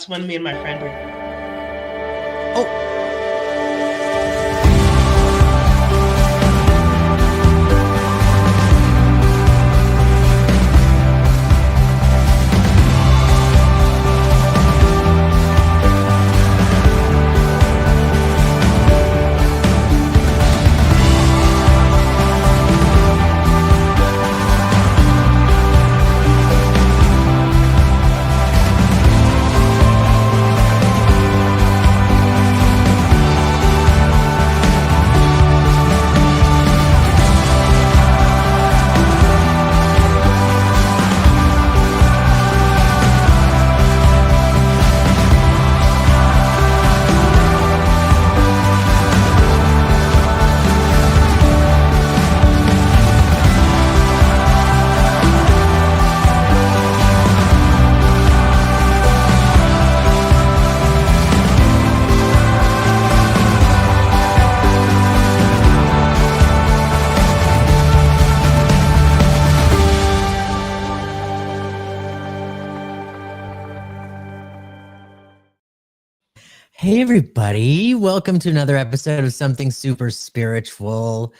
when me and my friend were. Oh. Hey, everybody. Welcome to another episode of Something Super Spiritual.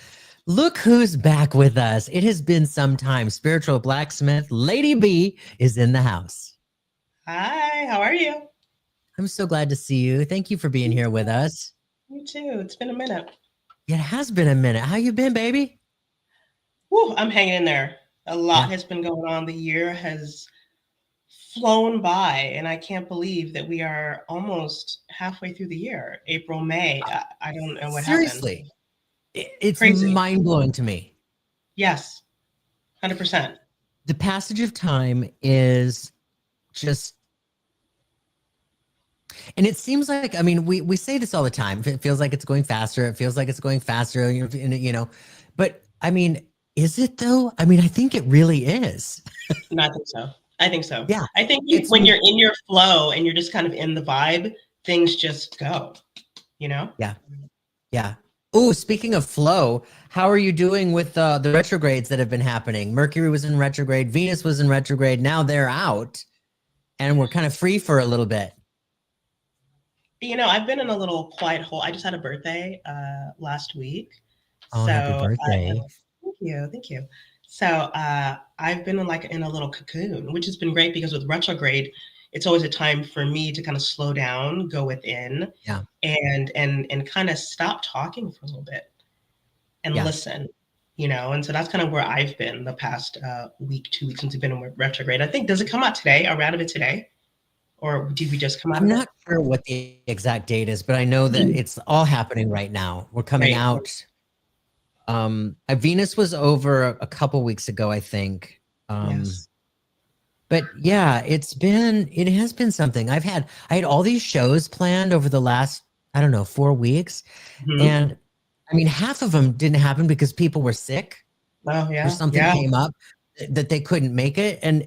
Look who's back with us. It has been some time. Spiritual Blacksmith, Lady B, is in the house. Hi, how are you? I'm so glad to see you. Thank you for being here with us. You too. It's been a minute. It has been a minute. How you been, baby? Woo, I'm hanging in there. A lot has been going on. The year has flown by, and I can't believe that we are almost halfway through the year. April, May. I don't know what Seriously. happened. It's Crazy. mind-blowing to me. Yes, 100%. The passage of time is just, and it seems like, I mean, we say this all the time. It feels like it's going faster. It feels like it's going faster, you know, but I mean, is it though? I mean, I think it really is. No, I think so. I think so. Yeah. I think when you're in your flow and you're just kind of in the vibe, things just go, you know? Yeah. Yeah. Oh, speaking of flow, how are you doing with the retrogrades that have been happening? Mercury was in retrograde. Venus was in retrograde. Now they're out and we're kind of free for a little bit. You know, I've been in a little quiet hole. I just had a birthday last week. Oh, so happy birthday. Thank you. Thank you. So I've been in a little cocoon, which has been great because with retrograde, it's always a time for me to kind of slow down, go within, and kind of stop talking for a little bit and listen, you know. And so that's kind of where I've been the past week, 2 weeks since we've been in retrograde. I think, does it come out today? Are we out of it today? Or did we just come out? I'm not sure what the exact date is, but I know that it's all happening right now. We're coming out. Venus was over a couple weeks ago, I think. Yes. But yeah, it has been something. I had all these shows planned over the last, I don't know, 4 weeks. And I mean, half of them didn't happen because people were sick. Oh, yeah. Or something came up that they couldn't make it. And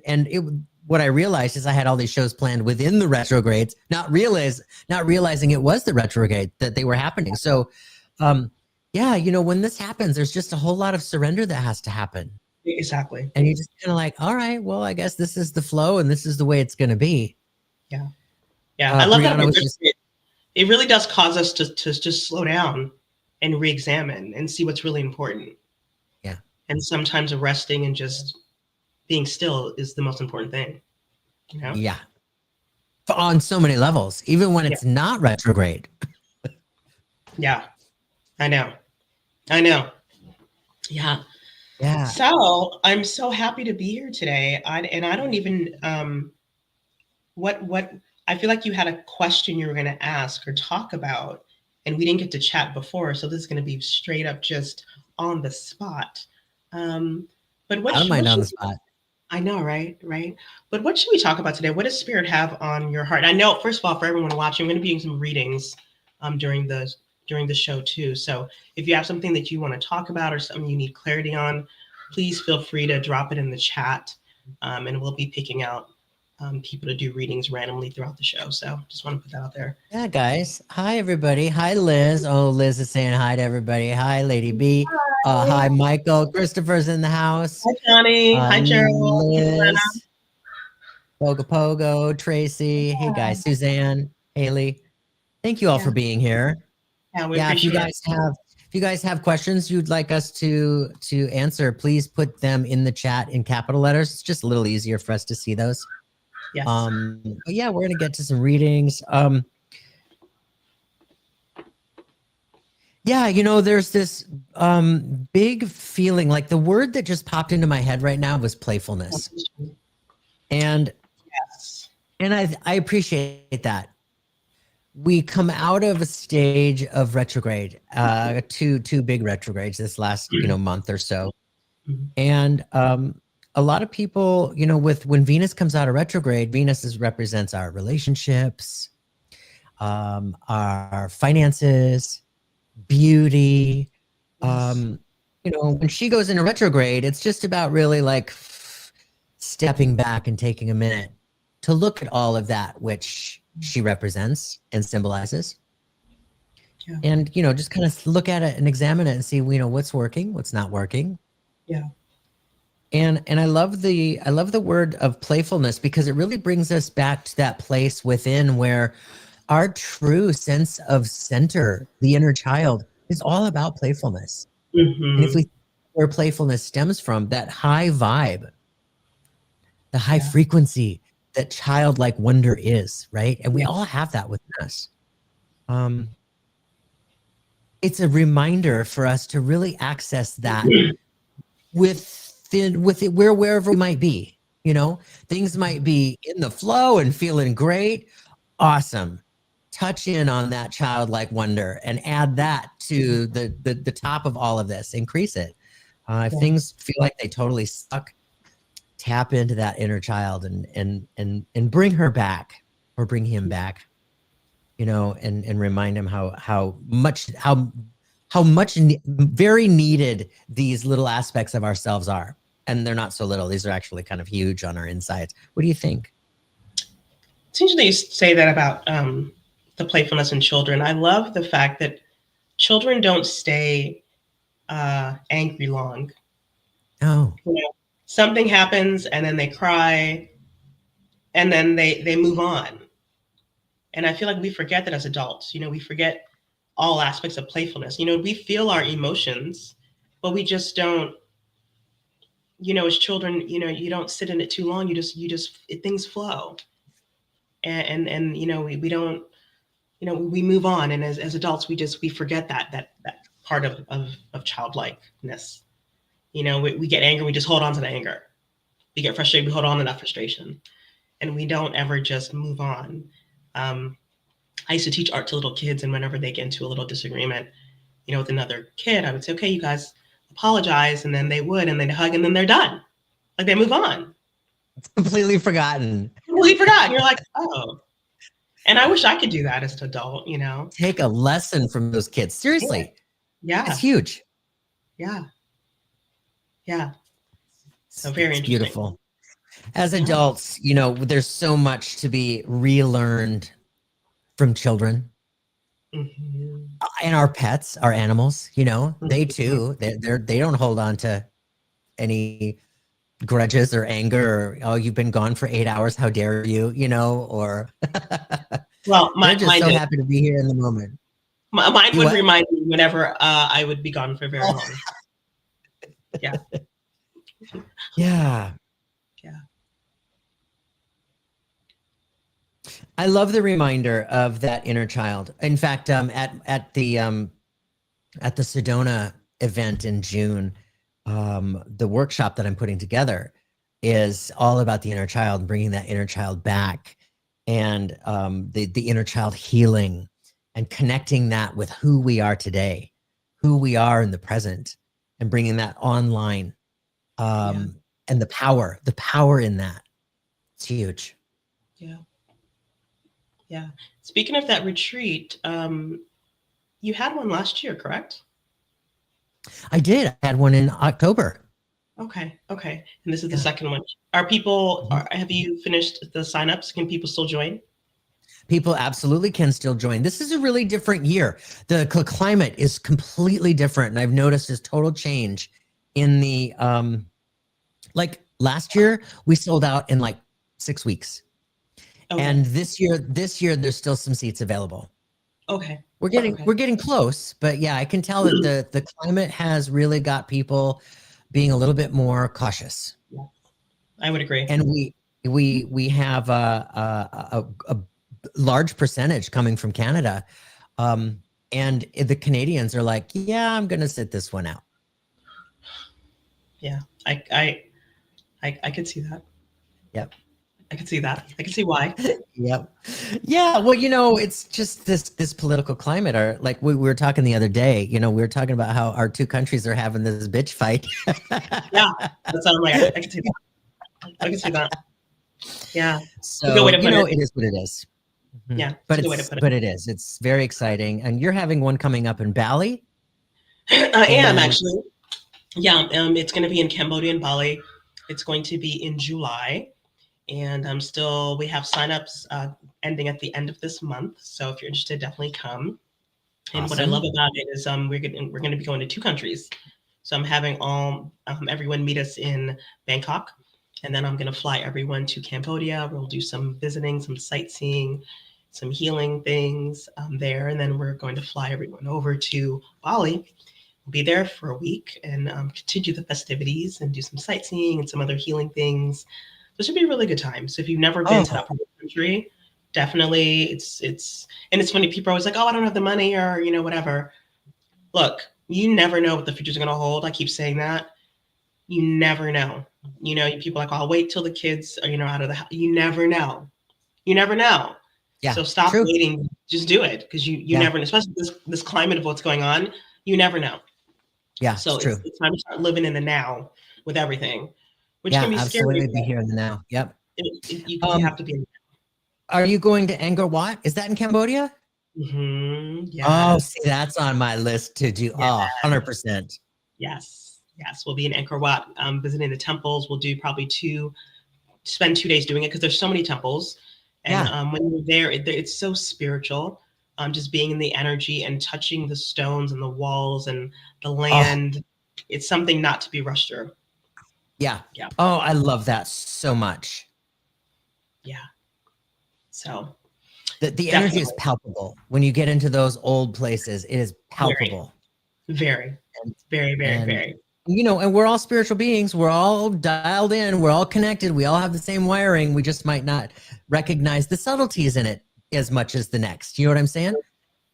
what I realized is I had all these shows planned within the retrogrades, not realizing it was the retrograde that they were happening. So, yeah, you know, when this happens, there's just a whole lot of surrender that has to happen. Exactly. And you're just kind of like, all right, well, I guess this is the flow and this is the way it's going to be. Yeah. Yeah. I love that. It really does cause us to just slow down and re-examine and see what's really important. Yeah. And sometimes resting and just being still is the most important thing. You know? Yeah. On so many levels, even when it's not retrograde. Yeah. I know. Yeah. Yeah. So I'm so happy to be here today. I don't even, I feel like you had a question you were going to ask or talk about, and we didn't get to chat before. So this is going to be straight up just on the spot. But what? I don't mind on the spot. I know, right? But what should we talk about today? What does Spirit have on your heart? I know, first of all, for everyone watching, I'm going to be doing some readings during the show too. So if you have something that you want to talk about or something you need clarity on, please feel free to drop it in the chat, and we'll be picking out people to do readings randomly throughout the show. So just want to put that out there. Yeah, guys. Hi, everybody. Hi, Liz. Oh, Liz is saying hi to everybody. Hi, Lady B. Hi, Michael. Christopher's in the house. Hi, Johnny. Hi, Gerald. Liz. Pogo Pogo, Tracy. Hey guys, Suzanne, Haley. Thank you all for being here. Yeah, we Yeah, appreciate it. if you guys have questions you'd like us to answer, please put them in the chat in capital letters. It's just a little easier for us to see those. Yes. But yeah, we're gonna get to some readings. Yeah, you know, there's this big feeling, like the word that just popped into my head right now was playfulness. And yes, and I appreciate that. We come out of a stage of retrograde, two big retrogrades this last month or so. And a lot of people, when Venus comes out of retrograde, Venus represents our relationships, our finances, beauty. When she goes into retrograde, it's just about really like stepping back and taking a minute to look at all of that which she represents and symbolizes. Yeah. And, just kind of look at it and examine it and see, what's working, what's not working. Yeah. And I love the word of playfulness, because it really brings us back to that place within where our true sense of center, the inner child, is all about playfulness. And if we where playfulness stems from, that high vibe, the high frequency that childlike wonder is, right? And we all have that within us. It's a reminder for us to really access that wherever we might be. Things might be in the flow and feeling great. Awesome. Touch in on that childlike wonder and add that to the top of all of this. Increase it. If things feel like they totally suck, tap into that inner child and bring her back, or bring him back, and remind him how much very needed these little aspects of ourselves are. And they're not so little. These are actually kind of huge on our insides. What do you think? It's interesting you say that about the playfulness in children. I love the fact that children don't stay angry long. Oh. Something happens and then they cry and then they move on. And I feel like we forget that as adults. We forget all aspects of playfulness. We feel our emotions, but we just don't, as children, you don't sit in it too long. Things flow. And we don't, we move on. And as adults, we forget that part of childlikeness. We get angry, we just hold on to the anger. We get frustrated, we hold on to that frustration. And we don't ever just move on. I used to teach art to little kids, and whenever they get into a little disagreement, with another kid, I would say, okay, you guys apologize. And then they would, and they'd hug, and then they're done. Like, they move on. It's completely forgotten. Completely forgotten. You're like, oh. And I wish I could do that as an adult, Take a lesson from those kids. Seriously. Yeah. It's huge. Yeah. Yeah. So very interesting. Beautiful. As adults, there's so much to be relearned from children. And our pets, our animals, they too, they don't hold on to any grudges or anger, or, oh, you've been gone for 8 hours, how dare you, or well, they're just so happy to be here in the moment. Mine would remind me whenever I would be gone for very long. Yeah. Yeah. I love the reminder of that inner child. In fact, at the Sedona event in June, the workshop that I'm putting together is all about the inner child, bringing that inner child back, and the inner child healing, and connecting that with who we are today, who we are in the present, and bringing that online, and the power in that. It's huge. Yeah. Yeah. Speaking of that retreat, you had one last year, correct? I did. I had one in October. Okay. And this is the second one. Are people, have you finished the signups? Can people still join? People absolutely can still join. This is a really different year. The climate is completely different. And I've noticed this total change in the, like last year, we sold out in like 6 weeks. Okay. And this year, there's still some seats available. Okay. We're getting close, but yeah, I can tell that the climate has really got people being a little bit more cautious. Yeah, I would agree. And we have a large percentage coming from Canada, and the Canadians are like, yeah, I'm gonna sit this one out. Yeah, I could see that. Yep. I can see that. I can see why. Yep. Yeah. Well, it's just this political climate. Or like we were talking the other day, we were talking about how our two countries are having this bitch fight. Yeah, that's what I'm like. I can see that. I can see that. Yeah. So good way to put it. It is what it is. Mm-hmm. Yeah, but it is. It's very exciting, and you're having one coming up in Bali. I am actually. Yeah. It's going to be in Cambodia and Bali. It's going to be in July. And we have signups ending at the end of this month. So if you're interested, definitely come. And What I love about it is we're going to be going to 2 countries. So I'm having everyone meet us in Bangkok, and then I'm going to fly everyone to Cambodia. We'll do some visiting, some sightseeing, some healing things there, and then we're going to fly everyone over to Bali. We'll be there for a week and continue the festivities and do some sightseeing and some other healing things. This should be a really good time. So if you've never been to that part of the country, definitely it's funny. People are always like, oh, I don't have the money or, whatever. Look, you never know what the future's going to hold. I keep saying that. You never know. People are like, oh, I'll wait till the kids are, out of the house. You never know. You never know. Yeah. So stop waiting. Just do it. Because you never know, especially this climate of what's going on. You never know. Yeah. So it's time to start living in the now with everything. Which can be absolutely scary. Be here in the now. Yep. You have to be in the now. Are you going to Angkor Wat? Is that in Cambodia? Mm-hmm. Yes. Oh, see, that's on my list to do. Yes. 100%. Yes. We'll be in Angkor Wat, visiting the temples. We'll do probably spend 2 days doing it because there's so many temples. And when you're there, it's so spiritual. Just being in the energy and touching the stones and the walls and the land. It's something not to be rushed through. Yeah. Oh, I love that so much. Yeah. So the energy is palpable when you get into those old places. It is palpable. Very. Very. And we're all spiritual beings. We're all dialed in. We're all connected. We all have the same wiring. We just might not recognize the subtleties in it as much as the next. You know what I'm saying?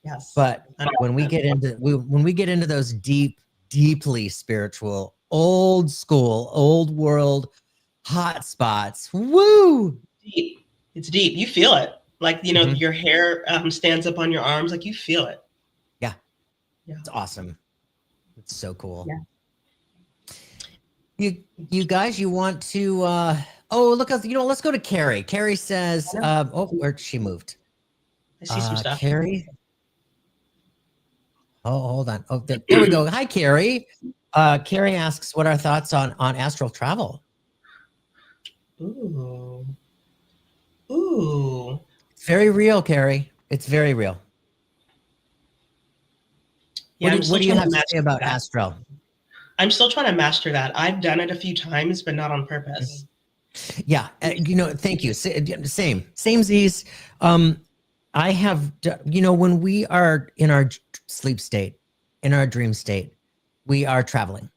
Yes. But when we get into those deeply spiritual, old school, old world hot spots, woo! Deep. It's deep. You feel it. Like, your hair stands up on your arms. Like you feel it. Yeah. It's awesome. It's so cool. Yeah. You guys, you want to, look, let's go to Carrie. Carrie says, where'd she moved? I see some stuff. Carrie. Oh, hold on. Oh, there we go. Hi, Carrie. Carrie asks what our thoughts on astral travel. Ooh. It's very real, Carrie. It's very real. Yeah, what do you have to say about astral? I'm still trying to master that. I've done it a few times, but not on purpose. Yeah. Thank you. Same Z's. I have, when we are in our sleep state, in our dream state, we are traveling.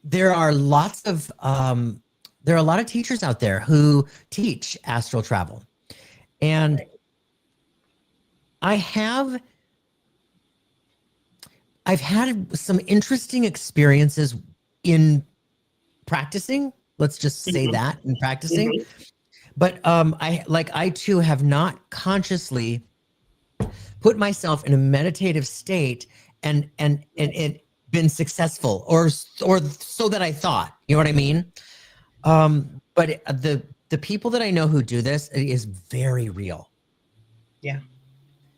There are a lot of teachers out there who teach astral travel. And I've had some interesting experiences in practicing. Let's just say that in practicing. But I too have not consciously put myself in a meditative state and been successful or so that I thought, you know what I mean? But the people that I know who do this, it is very real. Yeah.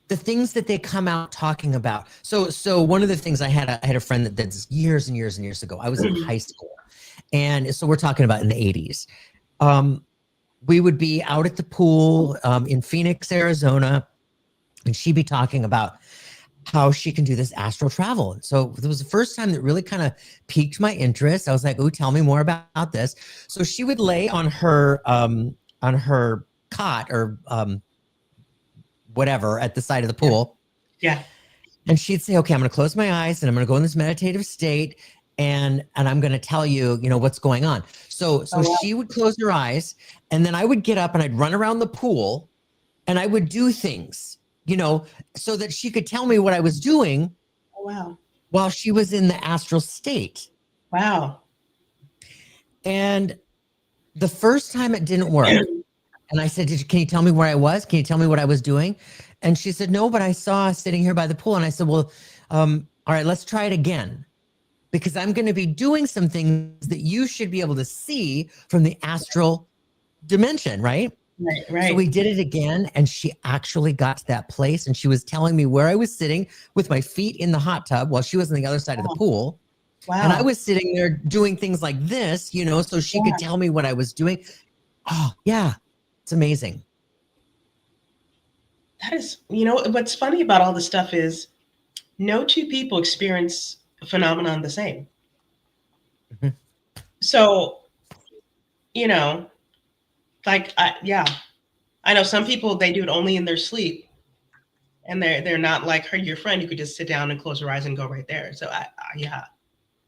The things that they come out talking about. So one of the things I had a friend that did this years and years and years ago. I was in high school. And so we're talking about in the 80s. We would be out at the pool in Phoenix, Arizona, and she'd be talking about how she can do this astral travel. So it was the first time that really kind of piqued my interest. I was like, "Oh, tell me more about this." So she would lay on her cot or whatever at the side of the Yeah. pool. Yeah. And she'd say, "Okay, I'm going to close my eyes and I'm going to go in this meditative state and I'm going to tell you, what's going on." So Oh, wow. she would close her eyes and then I would get up and I'd run around the pool and I would do things, so that she could tell me what I was doing Oh, wow. while she was in the astral state. Wow. And the first time it didn't work. And I said, "Can you tell me where I was? Can you tell me what I was doing?" And she said, "No, but I saw us sitting here by the pool." And I said, "Well, all right, let's try it again. Because I'm going to be doing some things that you should be able to see from the astral dimension, right?" Right. So we Right. did it again, and she actually got to that place, and she was telling me where I was sitting with my feet in the hot tub while she was on the other side of the Wow. pool. And I Wow. was sitting there doing things like this, so she could Yeah. tell me what I was doing. Oh, yeah, it's amazing. That is, what's funny about all this stuff is no two people experience a phenomenon the same. Mhm. So, you know, yeah, I know some people, they do it only in their sleep, and they're not like her, your friend, who could just sit down and close her eyes and go right there. So yeah,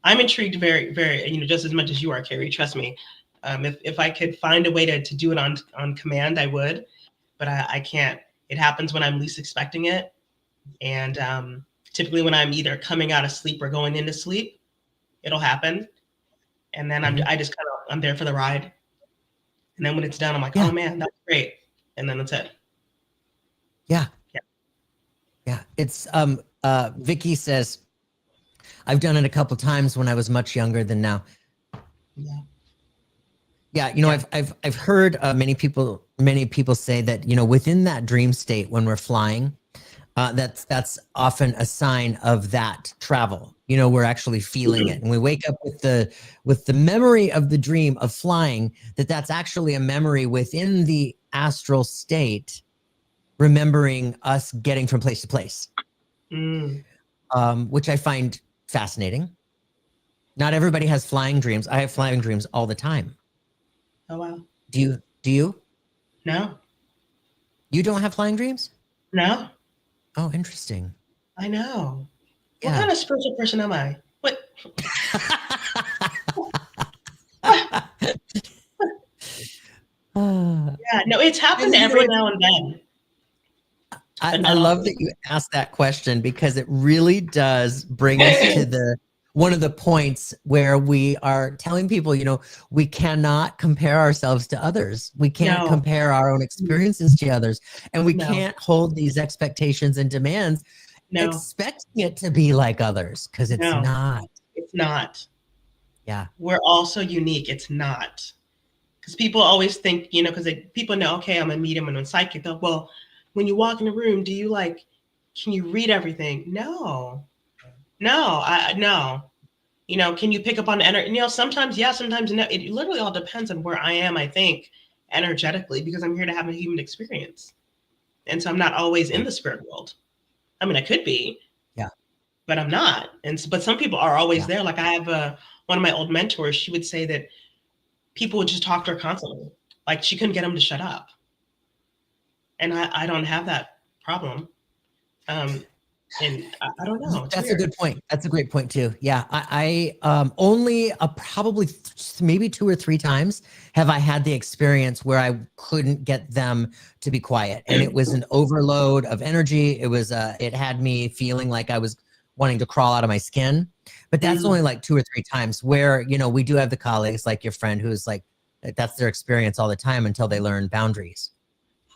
I'm intrigued very, very, just as much as you are, Carrie. Trust me. If I could find a way to do it on command, I would, but I can't. It happens when I'm least expecting it, and typically when I'm either coming out of sleep or going into sleep, it'll happen, and then Mhm. I just kind of, I'm there for the ride, and then when it's done, I'm like, Yeah, oh man, that's great, and then that's it. yeah, Yeah. yeah. It's Vicky says, "I've done it a couple times when I was much younger than now." Yeah. Yeah, Yeah. I've heard many people say that within that dream state when we're flying, that's often a sign of that travel. We're actually feeling it, and we wake up with the memory of the dream of flying. That's actually a memory within the astral state, remembering us getting from place to place, Mm. which I find fascinating. Not everybody has flying dreams. I have flying dreams all the time. Oh wow. Do you? Do you? No. You don't have flying dreams? No. Oh, interesting. I know. What Yeah. kind of spiritual person am I? What? Uh, Yeah. No, it's happened every now and then, but I not love often. that you asked that question because it really does bring us to the one of the points where we are telling people, we cannot compare ourselves to others. We can't No. compare our own experiences to others. And we No. can't hold these expectations and demands No. expecting it to be like others because it's No. not. It's not. Yeah. We're all so unique. It's not. Because people always think, because people know, okay, I'm a medium and I'm psychic. They'll, well, when you walk in a room, do you can you read everything? No. No. No. Can you pick up on energy? Sometimes yeah, sometimes no. It literally all depends on where I am, I think, energetically, because I'm here to have a human experience. And so I'm not always in the spirit world. I mean, I could be, Yeah. but I'm not. But some people are always Yeah. there. Like I have one of my old mentors, she would say that people would just talk to her constantly. Like she couldn't get them to shut up. And I don't have that problem. Um, and I don't know. It's That's a weird. good point. That's a great point too. Yeah, I only probably maybe 2 or 3 times have I had the experience where I couldn't get them to be quiet, and it was an overload of energy. It had me feeling like I was wanting to crawl out of my skin. But that's Mm, only like 2 or 3 times where we do have the colleagues like your friend who's like that's their experience all the time until they learn boundaries.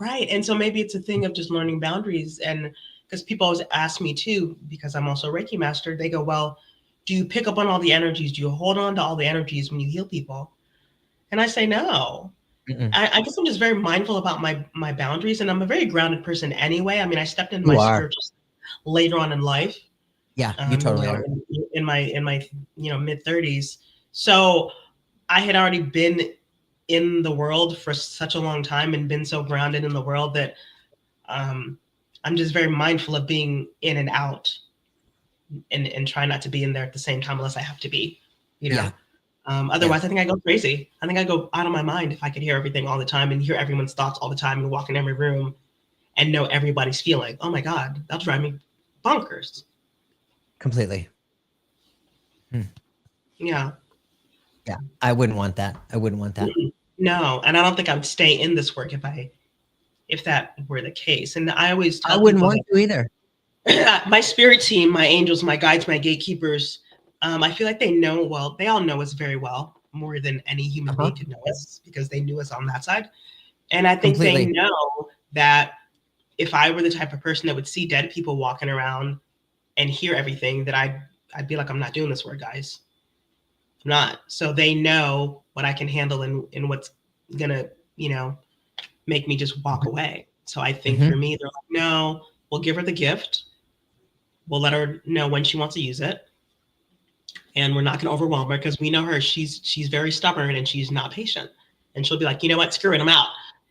right. And so maybe it's a thing of just learning boundaries. And because people always ask me too, because I'm also a Reiki master, they go, well, do you pick up on all the energies? Do you hold on to all the energies when you heal people? And I say, no. Mm-mm. I guess I'm just very mindful about my boundaries, and I'm a very grounded person anyway. I mean, I stepped into my You are. spiritual later on in life, Yeah, you totally are. in my mid 30s. So I had already been in the world for such a long time and been so grounded in the world that um, I'm just very mindful of being in and out, and try not to be in there at the same time unless I have to be, you know. Yeah. Otherwise, I think I go crazy. I think I go out of my mind if I could hear everything all the time and hear everyone's thoughts all the time and walk in every room and know everybody's feeling. Oh my God, that'll drive me bonkers. Completely. Yeah. Yeah. I wouldn't want that. I wouldn't want that. No, and I don't think I would stay in this work if that were the case. And I always tell I wouldn't people want to either. my spirit team, my angels, my guides, my gatekeepers, I feel like they know, well, they all know us very well, more than any human being could know us, because they knew us on that side. And I think they know that if I were the type of person that would see dead people walking around and hear everything, that I'd be like, I'm not doing this work, guys. I'm not. So they know what I can handle and what's gonna, make me just walk away. So I think for me, they're like, no, we'll give her the gift. We'll let her know when she wants to use it. And we're not going to overwhelm her, because we know her. She's very stubborn and she's not patient. And she'll be like, you know what, screw it, I'm out.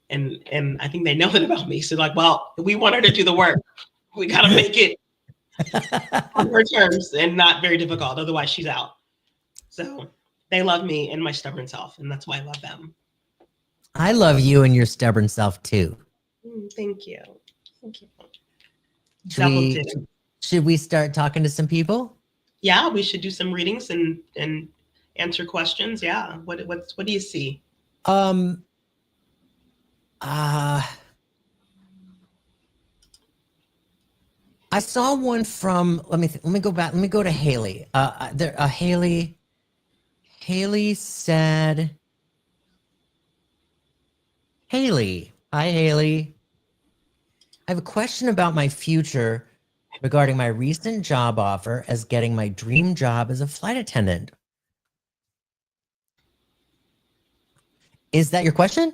And I think they know that about me. So like, well, we want her to do the work. We got to make it on her terms and not very difficult. Otherwise, she's out. So they love me and my stubborn self. And that's why I love them. I love you and your stubborn self too. Thank you. Thank you. Should we start talking to some people? Yeah, we should do some readings and answer questions. Yeah. What do you see? I saw one from, let me go back. Let me go to Haley. Haley said, Haley. Hi, Haley. I have a question about my future regarding my recent job offer as getting my dream job as a flight attendant. Is that your question?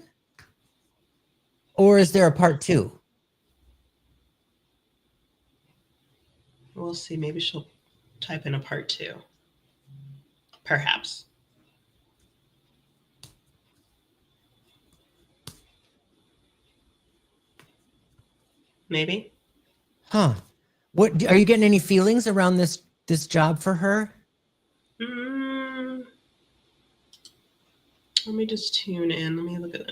Or is there a part 2? We'll see. Maybe she'll type in a part 2. Perhaps. Maybe. Huh. What are you getting any feelings around this job for her? Let me just tune in. Let me look at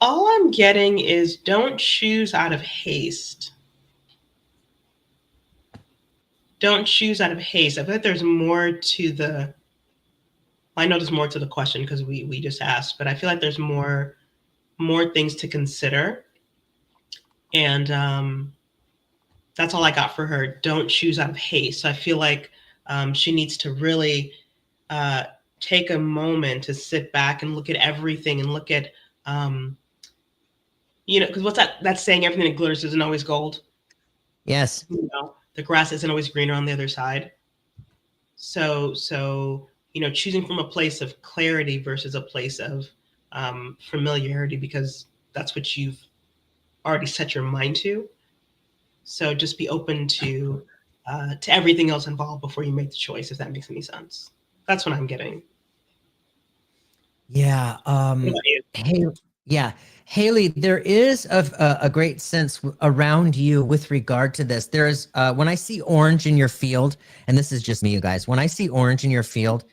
all I'm getting is don't choose out of haste. Don't choose out of haste. I feel like there's more to I know there's more to the question because we just asked, but I feel like there's more things to consider. And that's all I got for her. Don't choose out of haste. So I feel like she needs to really take a moment to sit back and look at everything and look at, because what's that saying, everything that glitters isn't always gold. Yes. The grass isn't always greener on the other side. So choosing from a place of clarity versus a place of familiarity, because that's what you've already set your mind to. So just be open to everything else involved before you make the choice, if that makes any sense. That's what I'm getting. Yeah. Haley, there is a great sense around you with regard to this. There's when I see orange in your field, and this is just me, you guys, when I see orange in your field,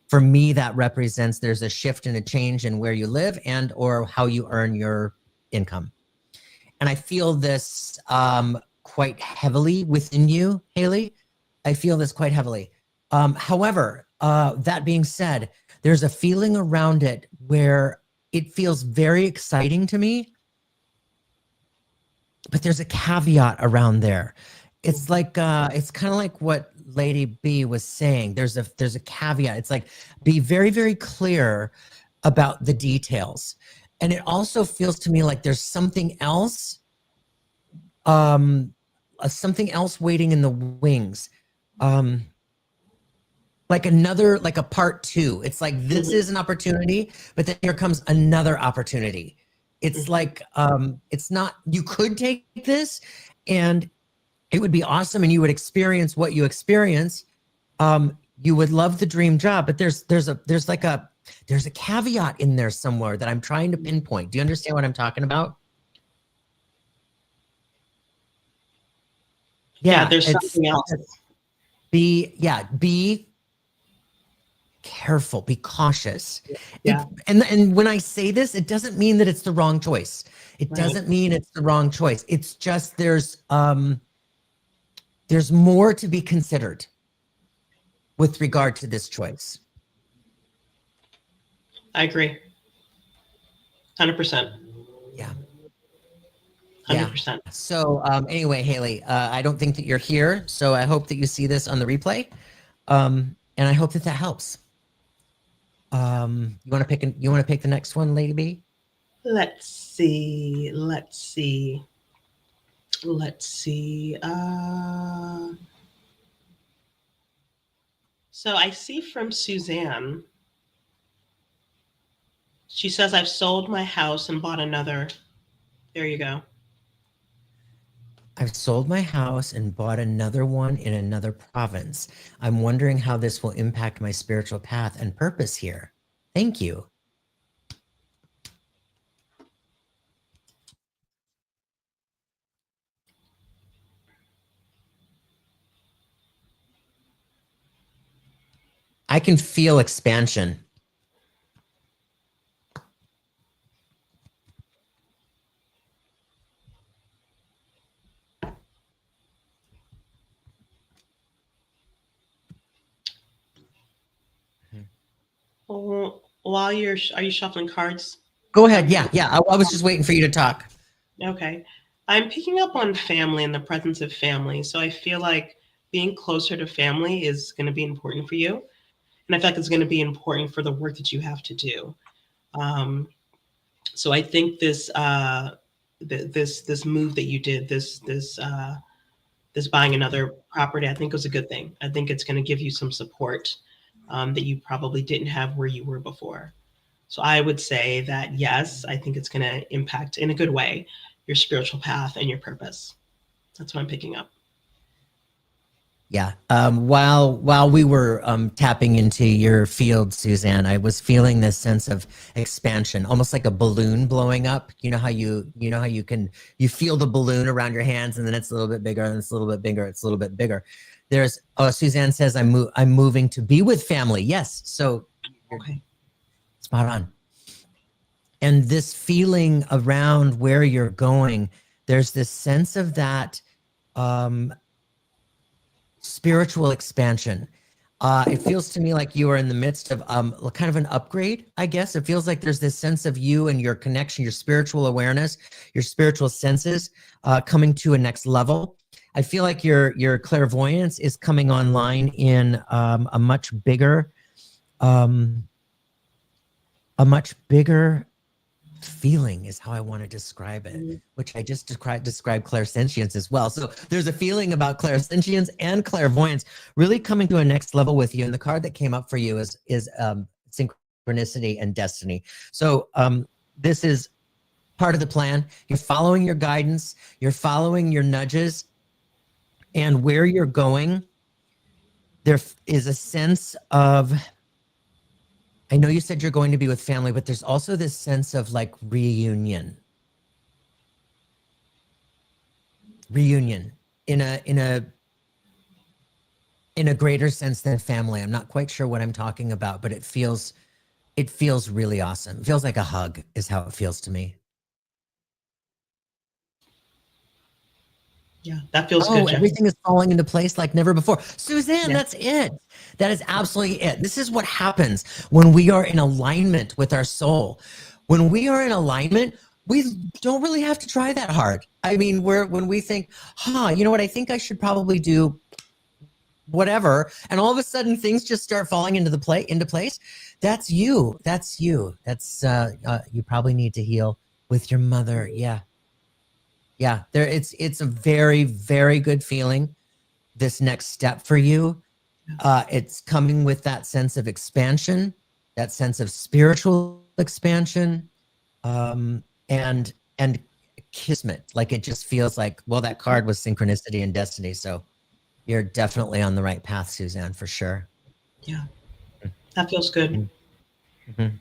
for me, that represents there's a shift and a change in where you live and or how you earn your income. And I feel this quite heavily within you, Haley. I feel this quite heavily. However, that being said, there's a feeling around it where it feels very exciting to me, but there's a caveat around there. It's like it's kind of like what Lady B was saying. There's a caveat. It's like, be very, very clear about the details. And it also feels to me like there's something else waiting in the wings. Like a part 2. It's like, this is an opportunity, but then here comes another opportunity. It's like, it's not, you could take this and it would be awesome and you would experience what you experience. you would love the dream job, but there's a caveat in there somewhere that I'm trying to pinpoint. Do you understand what I'm talking about? Yeah, there's something else. Be careful, be cautious. Yeah. And when I say this, it doesn't mean that it's the wrong choice. It doesn't mean it's the wrong choice. It's just there's more to be considered with regard to this choice. I agree. 100%. Yeah. 100%. Yeah. So anyway, Haley, I don't think that you're here, so I hope that you see this on the replay, and I hope that helps. You want to pick the next one, Lady B? Let's see. So I see from Suzanne. She says, I've sold my house and bought another. There you go. I've sold my house and bought another one in another province. I'm wondering how this will impact my spiritual path and purpose here. Thank you. I can feel expansion. Well, are you shuffling cards? Go ahead. Yeah. I was just waiting for you to talk. Okay. I'm picking up on family and the presence of family. So I feel like being closer to family is going to be important for you. And I feel like it's going to be important for the work that you have to do. So I think this move that you did, this buying another property, I think was a good thing. I think it's going to give you some support that you probably didn't have where you were before. So I would say that, yes, I think it's going to impact in a good way your spiritual path and your purpose. That's what I'm picking up. Yeah. While we were tapping into your field, Suzanne, I was feeling this sense of expansion, almost like a balloon blowing up. You know how you feel the balloon around your hands, and then it's a little bit bigger, and it's a little bit bigger, it's a little bit bigger. Suzanne says, I'm moving to be with family. Yes. So okay. Spot on. And this feeling around where you're going, there's this sense of that spiritual expansion. It feels to me like you are in the midst of kind of an upgrade, I guess. It feels like there's this sense of you and your connection, your spiritual awareness, your spiritual senses coming to a next level. I feel like your clairvoyance is coming online in a much bigger feeling is how I want to describe it, which I just described clairsentience as well. So there's a feeling about clairsentience and clairvoyance really coming to a next level with you. And the card that came up for you is synchronicity and destiny. So this is part of the plan. You're following your guidance. You're following your nudges. And where you're going, there is a sense of, I know you said you're going to be with family, but there's also this sense of like reunion in a greater sense than family. I'm not quite sure what I'm talking about, but it feels really awesome. It feels like a hug is how it feels to me. Yeah, that feels good. Jeff. Everything is falling into place like never before. Suzanne, That's it. That is absolutely it. This is what happens when we are in alignment with our soul. When we are in alignment, we don't really have to try that hard. I mean, when we think, you know what, I think I should probably do whatever, and all of a sudden things just start falling into place. That's you. That's you. That's you probably need to heal with your mother. Yeah, it's a very, very good feeling. This next step for you, it's coming with that sense of expansion, that sense of spiritual expansion, and kismet. Like it just feels like, well, that card was synchronicity and destiny. So you're definitely on the right path, Suzanne, for sure. Yeah. That feels good. Mm-hmm.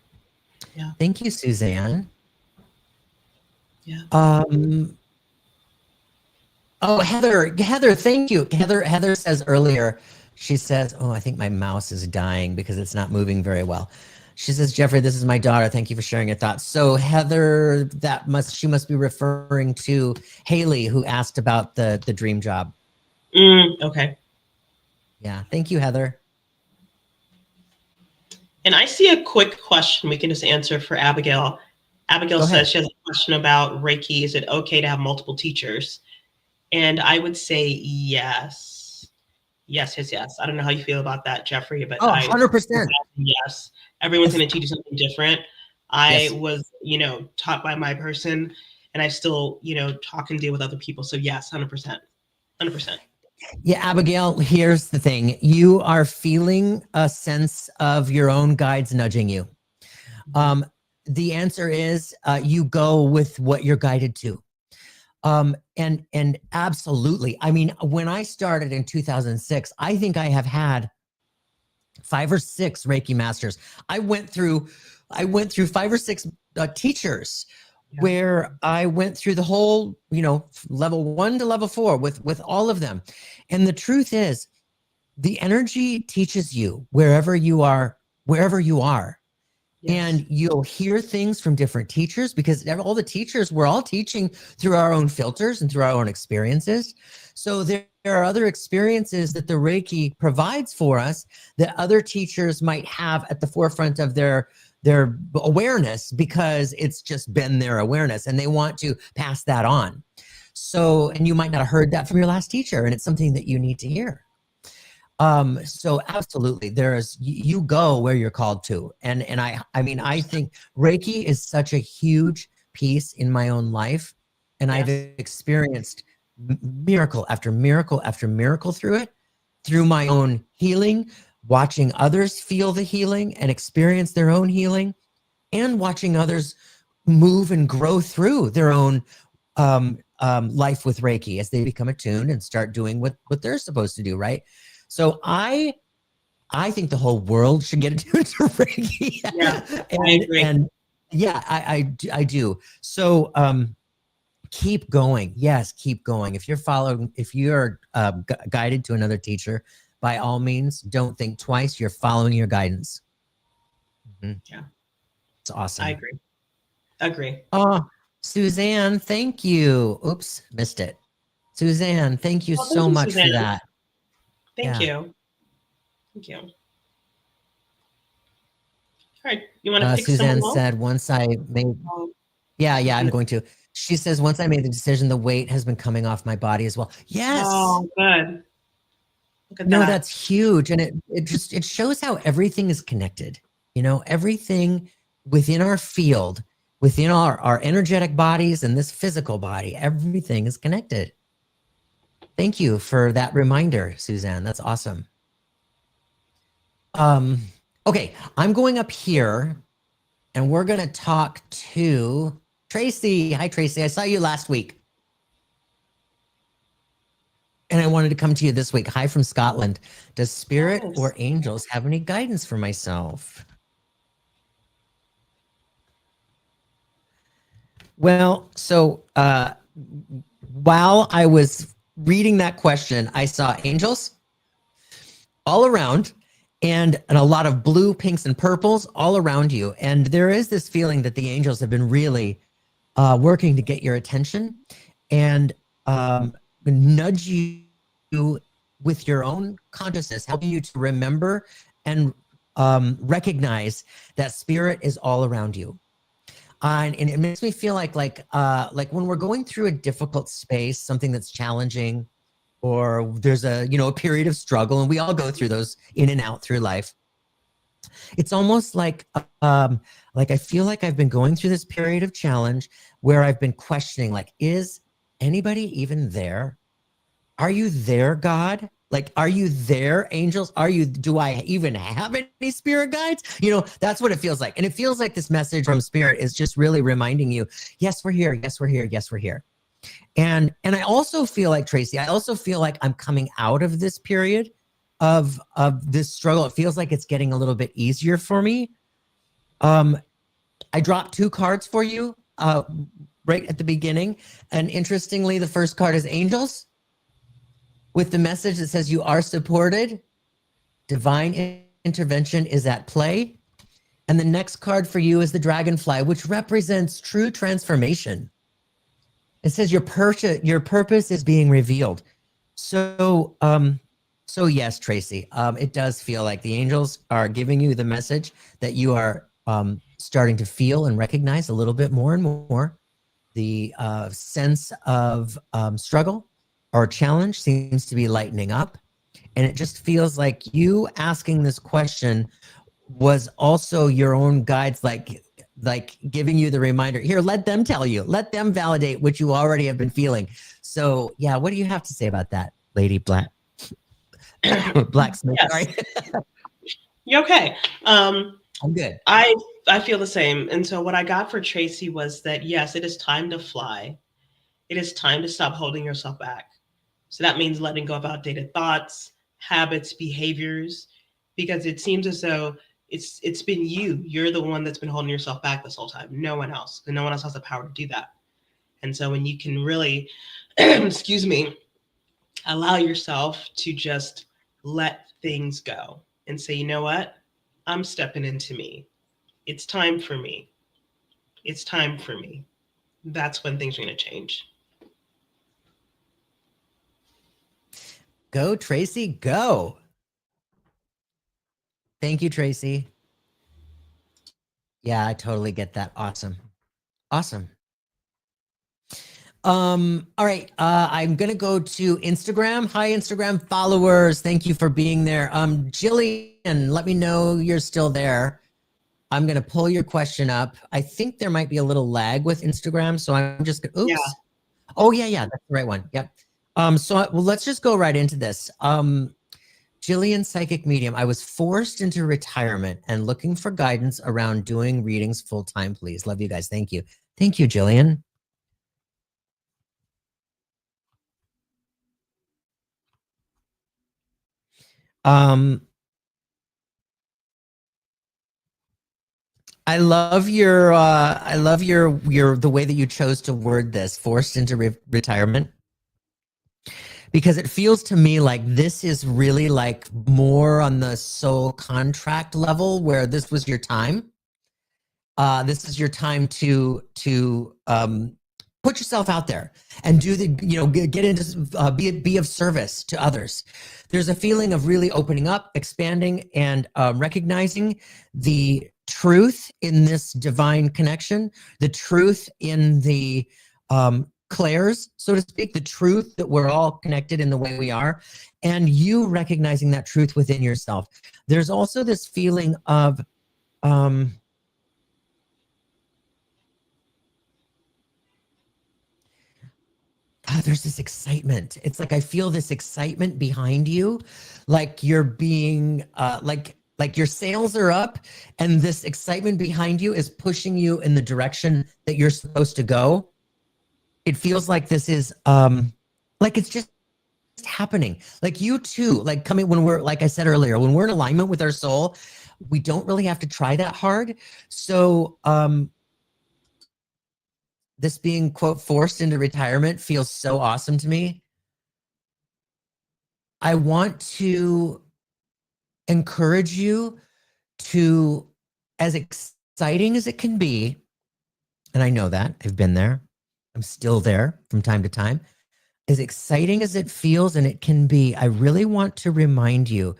Yeah. Thank you, Suzanne. Yeah. Oh, Heather, thank you. Heather says earlier, she says, oh, I think my mouse is dying because it's not moving very well. She says, Jeffrey, this is my daughter. Thank you for sharing your thoughts. So Heather, she must be referring to Haley, who asked about the dream job. Okay. Yeah. Thank you, Heather. And I see a quick question we can just answer for Abigail. Abigail says she has a question about Reiki. Is it okay to have multiple teachers? And I would say yes. Yes, yes, yes. I don't know how you feel about that, Jeffrey, but 100%. Yes. Everyone's going to teach you something different. I Yes. was, taught by my person, and I still, talk and deal with other people. So yes, 100%. 100%. Yeah, Abigail, here's the thing. You are feeling a sense of your own guides nudging you. The answer is you go with what you're guided to. And absolutely. I mean, when I started in 2006, I think I have had 5 or 6 Reiki masters. I went through 5 or 6 teachers where I went through the whole, level 1 to level 4 with all of them. And the truth is, the energy teaches you wherever you are. Yes. And you'll hear things from different teachers because all the teachers, we're all teaching through our own filters and through our own experiences. So there are other experiences that the Reiki provides for us that other teachers might have at the forefront of their awareness because it's just been their awareness and they want to pass that on. So, and you might not have heard that from your last teacher, and it's something that you need to hear. So absolutely, you go where you're called to. And I mean, I think Reiki is such a huge piece in my own life. And I've experienced miracle after miracle after miracle through it, through my own healing, watching others feel the healing and experience their own healing, and watching others move and grow through their own life with Reiki as they become attuned and start doing what they're supposed to do, right? So I think the whole world should get attuned to Reiki. Yeah, I agree. And yeah, I do. So keep going. Yes, keep going. If you're guided to another teacher, by all means, don't think twice. You're following your guidance. Mm-hmm. Yeah, it's awesome. I agree. Oh, Suzanne, thank you. Oops, missed it. Suzanne, thank you so much for that. Thank you. Thank you. All right, you want to pick Suzanne someone said, once I made, yeah, I'm going to. She says, once I made the decision, the weight has been coming off my body as well. Yes. Oh, good. Look at no, that's huge. And it shows how everything is connected. Everything within our field, within our energetic bodies and this physical body, everything is connected. Thank you for that reminder, Suzanne. That's awesome. Okay, I'm going up here and we're going to talk to Tracy. Hi, Tracy. I saw you last week. And I wanted to come to you this week. Hi from Scotland. Does spirit or angels have any guidance for myself? Well, so while I was reading that question, I saw angels all around and a lot of blue, pinks, and purples all around you. And there is this feeling that the angels have been really working to get your attention and nudge you with your own consciousness, helping you to remember and recognize that spirit is all around you. And it makes me feel like when we're going through a difficult space, something that's challenging, or there's a period of struggle, and we all go through those in and out through life. It's almost like I feel like I've been going through this period of challenge where I've been questioning, like, is anybody even there? Are you there, God? Like, are you there, angels? Do I even have any spirit guides? That's what it feels like. And it feels like this message from spirit is just really reminding you, yes, we're here. Yes, we're here. Yes, we're here. And I also feel like, Tracy, I'm coming out of this period of this struggle. It feels like it's getting a little bit easier for me. I dropped 2 cards for you right at the beginning. And interestingly, the first card is Angels with the message that says you are supported. Divine intervention is at play. And the next card for you is the Dragonfly, which represents true transformation. It says your purpose is being revealed. So, so yes, Tracy, it does feel like the angels are giving you the message that you are starting to feel and recognize a little bit more and more. The sense of struggle or challenge seems to be lightening up. And it just feels like you asking this question was also your own guides, like giving you the reminder, here, let them tell you, let them validate what you already have been feeling. So yeah, what do you have to say about that, Lady Blacksmith? Yes. Sorry. You're okay. I'm good. I feel the same. And so what I got for Tracy was that, yes, it is time to fly. It is time to stop holding yourself back. So that means letting go of outdated thoughts, habits, behaviors, because it seems as though it's been you. You're the one that's been holding yourself back this whole time. No one else. And no one else has the power to do that. And so when you can really, excuse me, allow yourself to just let things go and say, you know what? I'm stepping into me. It's time for me. It's time for me. That's when things are going to change. Go, Tracy, go. Thank you, Tracy. Yeah, I totally get that. Awesome. Awesome. All right. I'm gonna go to Instagram. Hi, Instagram followers. Thank you for being there. Jillian, let me know you're still there. I'm gonna pull your question up. I think there might be a little lag with Instagram, so I'm just oops. Yeah. Oh yeah, that's the right one. Yep. Well, let's just go right into this. Jillian, psychic medium. I was forced into retirement and looking for guidance around doing readings full time, please. Love you guys. Thank you. Thank you, Jillian. I love your the way that you chose to word this, forced into retirement, because it feels to me like this is really like more on the soul contract level, where this was your time. This is your time to put yourself out there and do the, get into, be of service to others. There's a feeling of really opening up, expanding, and recognizing the truth in this divine connection, the truth in the clairs, so to speak, the truth that we're all connected in the way we are, and you recognizing that truth within yourself. There's also this feeling of there's this excitement. It's like I feel this excitement behind you, like you're being like your sails are up, and this excitement behind you is pushing you in the direction that you're supposed to go. It feels like this is like it's just happening. Like you too, like coming when we're, like I said earlier, when we're in alignment with our soul, we don't really have to try that hard. So this being, quote, forced into retirement feels so awesome to me. I want to encourage you to, as exciting as it can be, and I know that, I've been there, I'm still there from time to time, as exciting as it feels and it can be, I really want to remind you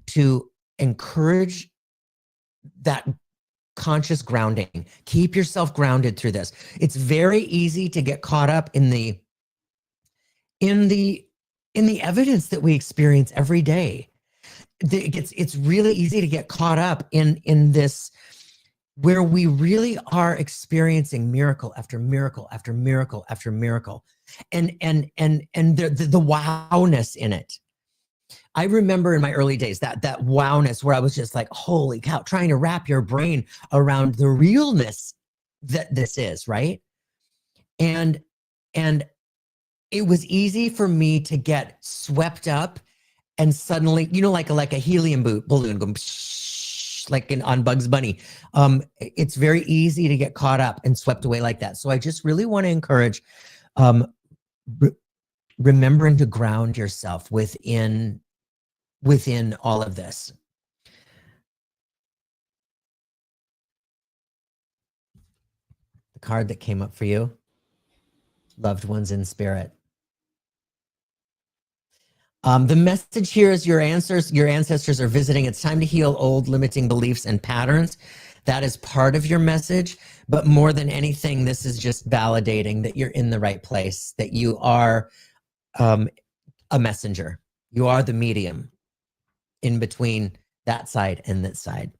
to encourage that conscious grounding. Keep yourself grounded through this. It's very easy to get caught up in the evidence that we experience every day. It's really easy to get caught up in this, where we really are experiencing miracle after miracle after miracle after miracle, and the wowness in it. I remember in my early days that wowness where I was just like, holy cow, trying to wrap your brain around the realness that this is, right? And it was easy for me to get swept up and suddenly, you know, like a helium balloon going like on Bugs Bunny. It's very easy to get caught up and swept away like that. So I just really want to encourage remembering to ground yourself within all of this. The card that came up for you, loved ones in spirit. The message here is your ancestors are visiting. It's time to heal old limiting beliefs and patterns. That is part of your message. But more than anything, this is just validating that you're in the right place, that you are a messenger. You are the medium in between that side and this side.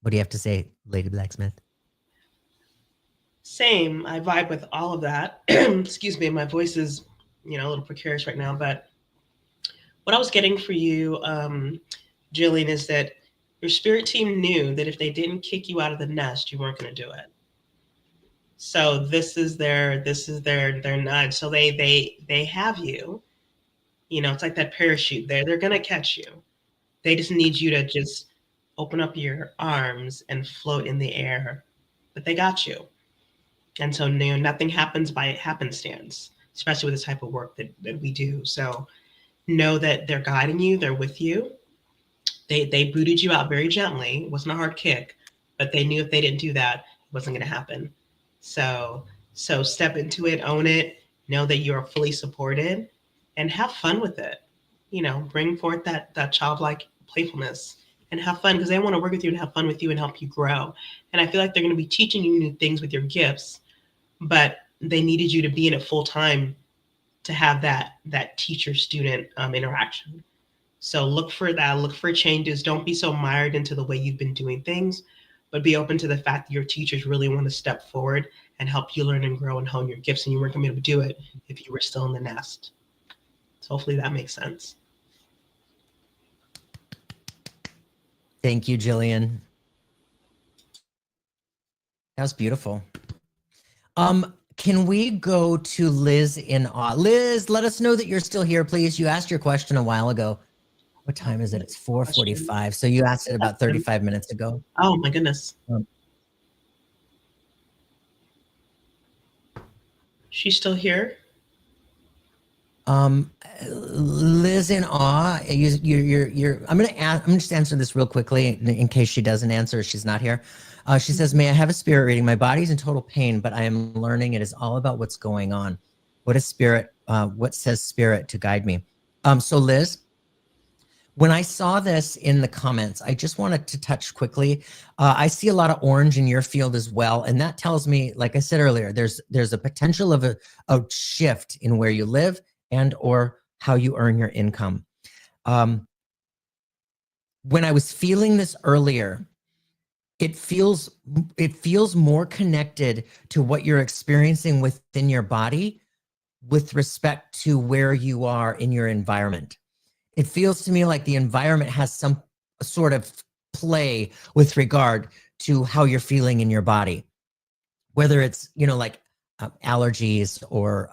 What do you have to say, Lady Blacksmith? Same. I vibe with all of that. Excuse me, my voice is, a little precarious right now. But what I was getting for you, Jillian, is that your spirit team knew that if they didn't kick you out of the nest, you weren't going to do it. So this is their nudge. So they have you. It's like that parachute. They're going to catch you. They just need you to just open up your arms and float in the air. But they got you. And so nothing happens by happenstance, especially with the type of work that we do. So know that they're guiding you, they're with you. They booted you out very gently. It wasn't a hard kick, but they knew if they didn't do that, it wasn't going to happen. So step into it, own it, know that you are fully supported, and have fun with it. Bring forth that childlike playfulness and have fun, because they want to work with you and have fun with you and help you grow. And I feel like they're going to be teaching you new things with your gifts, but they needed you to be in it full time to have that teacher-student interaction. So look for that, look for changes. Don't be so mired into the way you've been doing things, but be open to the fact that your teachers really want to step forward and help you learn and grow and hone your gifts, and you weren't going to be able to do it if you were still in the nest. So hopefully that makes sense. Thank you, Jillian. That was beautiful. Can we go to Liz in awe? Liz, let us know that you're still here, please. You asked your question a while ago. What time is it? It's 4:45. So you asked it about 35 minutes ago. Oh my goodness. She's still here? Liz in awe. I'm just answer this real quickly in case she doesn't answer. She's not here. She says, "May I have a spirit reading? My body's in total pain, but I am learning it is all about what's going on. What is spirit? What says spirit to guide me?" So Liz, when I saw this in the comments, I just wanted to touch quickly. I see a lot of orange in your field as well. And that tells me, like I said earlier, there's a potential of a shift in where you live and or how you earn your income. When I was feeling this earlier, it feels more connected to what you're experiencing within your body with respect to where you are in your environment. It feels to me like the environment has some sort of play with regard to how you're feeling in your body, whether it's, like allergies or,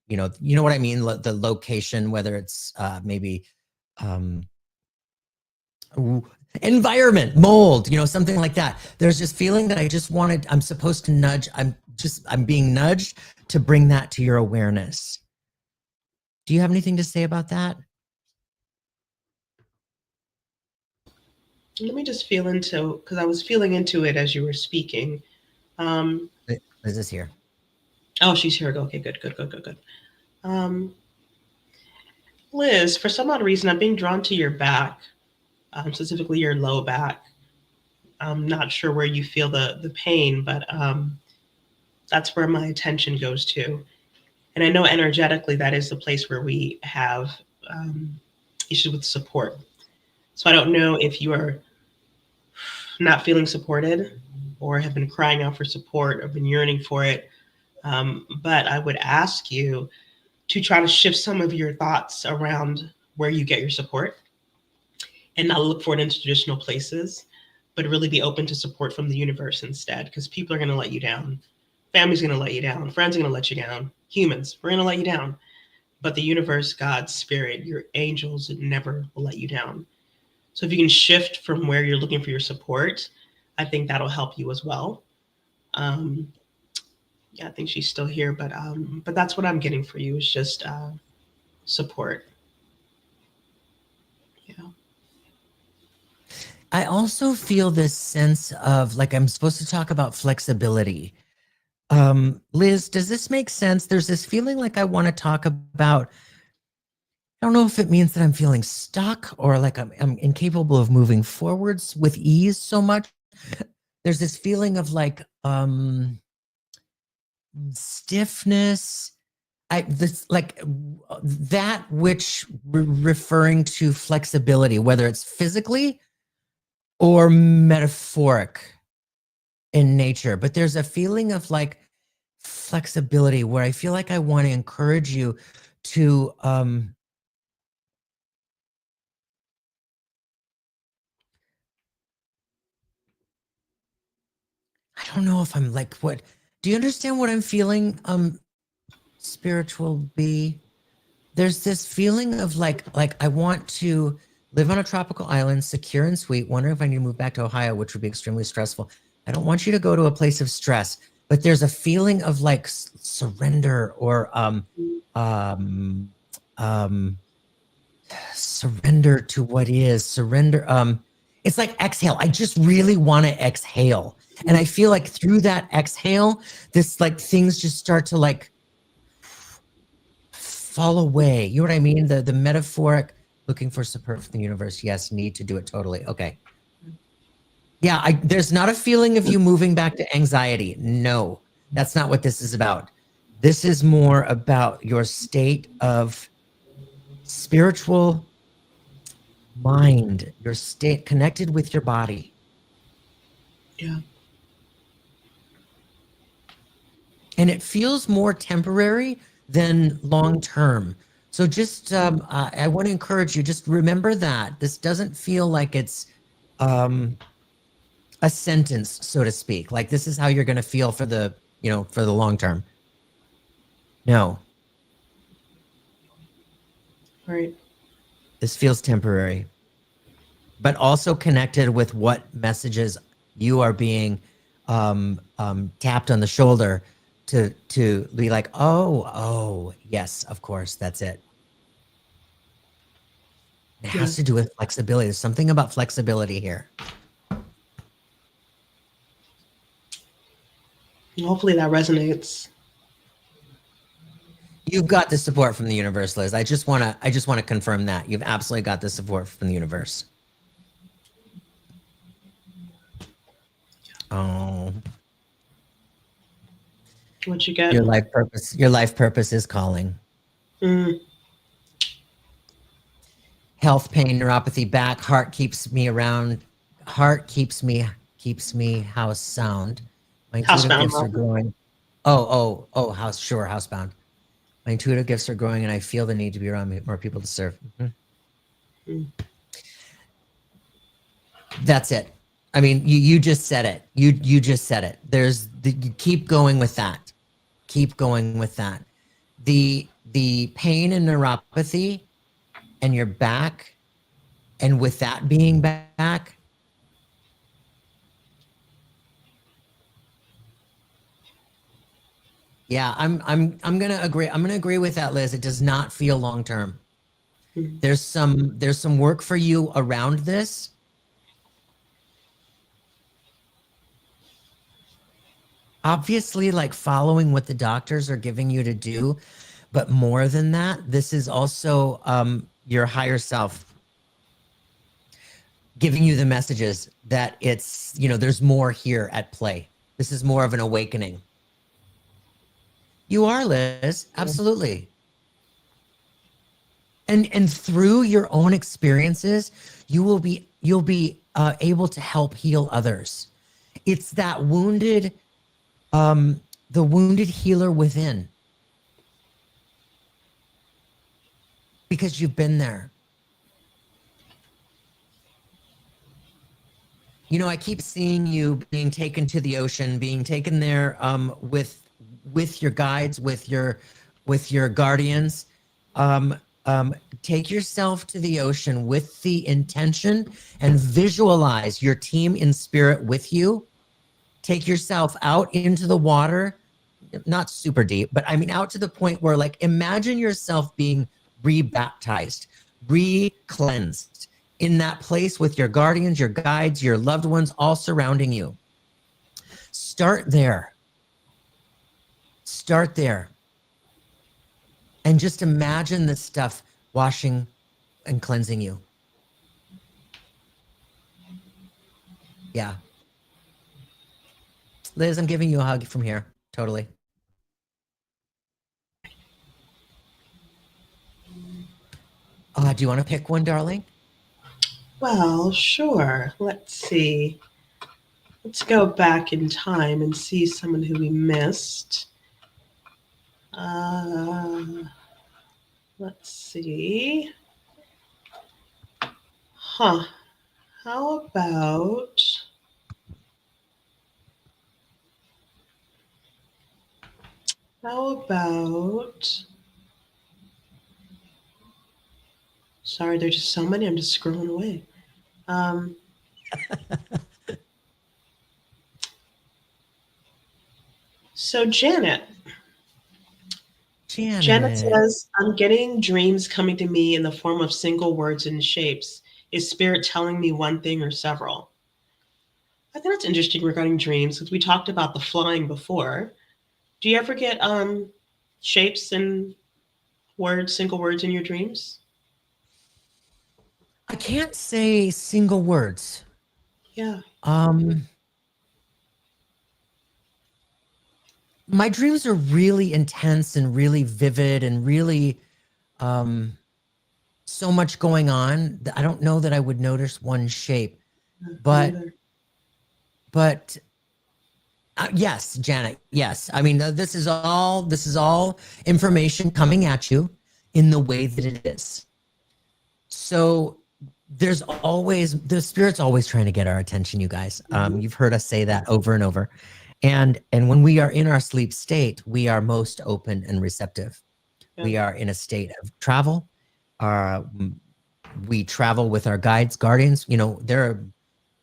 you know what I mean? The location, whether it's maybe environment, mold, something like that. There's this feeling that I'm supposed to nudge. I'm being nudged to bring that to your awareness. Do you have anything to say about that? Let me just feel into, because I was feeling into it as you were speaking. Liz is here. Oh, she's here. Okay, good. Liz, for some odd reason, I'm being drawn to your back, specifically your low back. I'm not sure where you feel the pain, but that's where my attention goes to. And I know energetically that is the place where we have issues with support. So I don't know if you are not feeling supported or have been crying out for support or been yearning for it. But I would ask you to try to shift some of your thoughts around where you get your support and not look for it in traditional places, but really be open to support from the universe instead, because people are going to let you down. Family's going to let you down. Friends are going to let you down. Humans, we're going to let you down. but the universe, God, spirit, your angels never will let you down. So if you can shift from where you're looking for your support, I think that'll help you as well. Um, yeah, I think she's still here, but that's what I'm getting for you is just support. Yeah. I also feel this sense of like I'm supposed to talk about flexibility. Liz, does this make sense? There's this feeling like I want to talk about. I don't know if it means that I'm feeling stuck or like I'm incapable of moving forwards with ease so much. There's this feeling of like stiffness. This like that which referring to flexibility, whether it's physically or metaphoric in nature, but there's a feeling of like flexibility where I feel like I want to encourage you to I don't know if I'm like what do you understand what I'm feeling spiritual B? There's this feeling of like I want to live on a tropical island, secure and sweet, wondering if I need to move back to Ohio, which would be extremely stressful. I don't want you to go to a place of stress, but there's a feeling of like surrender or surrender to what is, surrender. It's like exhale. I just really want to exhale. And I feel like through that exhale, this like things just start to like fall away. You know what I mean? The metaphoric looking for support from the universe. Yes, need to do it totally. Okay. Yeah, there's not a feeling of you moving back to anxiety. No, that's not what this is about. This is more about your state of spiritual mind, your state connected with your body. Yeah. And it feels more temporary than long term. So just, I want to encourage you, just remember that this doesn't feel like it's a sentence, so to speak. Like this is how you're going to feel for the, for the long term. No. Right. This feels temporary, but also connected with what messages you are being tapped on the shoulder to be like, oh, yes, of course, that's it. It has to do with flexibility. There's something about flexibility here. Hopefully that resonates. You've got the support from the universe, Liz. I just want to confirm that you've absolutely got the support from the universe. Oh. What you get? Your life purpose is calling. Health, pain, neuropathy, back, heart keeps me around. Heart keeps me house sound. My intuitive gifts are growing. Housebound. My intuitive gifts are growing, and I feel the need to be around more people to serve. That's it. I mean, you just said it. You just said it. You keep going with that. Keep going with that. The pain and neuropathy and your back, and with that being back, yeah, I'm gonna agree. I'm gonna agree with that, Liz. It does not feel long term. There's some work for you around this. Obviously, like following what the doctors are giving you to do, but more than that, this is also your higher self giving you the messages that it's, there's more here at play. This is more of an awakening. You are, Liz. Absolutely. And through your own experiences, you'll be able to help heal others. It's that the wounded healer within, because you've been there. I keep seeing you being taken to the ocean, being taken there with your guides, with your guardians, Um, take yourself to the ocean with the intention and visualize your team in spirit with you. Take yourself out into the water, not super deep, but I mean, out to the point where, like, imagine yourself being rebaptized, re-cleansed in that place with your guardians, your guides, your loved ones, all surrounding you. Start there. Start there. And just imagine this stuff washing and cleansing you. Yeah. Liz, I'm giving you a hug from here. Totally. Do you want to pick one, darling? Well, sure. Let's see. Let's go back in time and see someone who we missed. Let's see. Huh. How about sorry, there's just so many, I'm just scrolling away. So Janet says, I'm getting dreams coming to me in the form of single words and shapes. Is spirit telling me one thing or several? I think that's interesting regarding dreams because we talked about the flying before. Do you ever get shapes and words, single words in your dreams? I can't say single words. Yeah. My dreams are really intense and really vivid and really so much going on. I don't know that I would notice one shape, but yes, Janet, yes. I mean, this is all information coming at you in the way that it is. So there's always, the spirit's always trying to get our attention, you guys. You've heard us say that over and over. And when we are in our sleep state, we are most open and receptive. Yeah. We are in a state of travel. We travel with our guides, guardians. You know, there are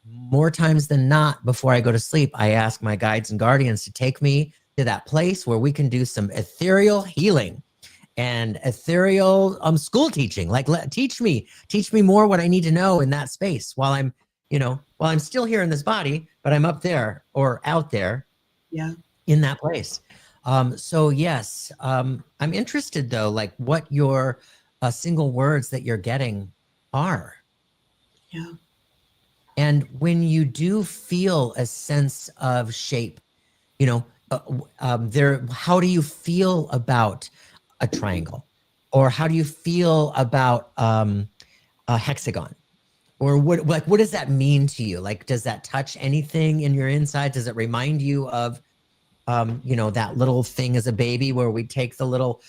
more times than not before I go to sleep, I ask my guides and guardians to take me to that place where we can do some ethereal healing and ethereal school teaching. Like, teach me more what I need to know in that space while I'm, while I'm still here in this body, but I'm up there or out there. Yeah. In that place. So yes, I'm interested though, like what your single words that you're getting are. Yeah. And when you do feel a sense of shape, how do you feel about a triangle? Or how do you feel about a hexagon? Or what does that mean to you? Like, does that touch anything in your inside? Does it remind you of, that little thing as a baby where we take the little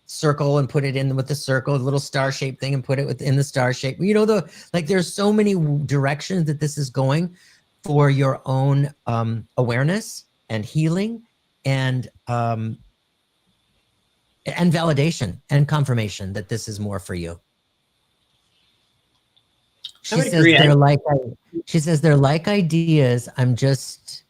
circle and put it in with the circle, the little star-shaped thing and put it within the star shape? There's so many directions that this is going for your own awareness and healing and validation and confirmation that this is more for you. She says they're like ideas. I'm just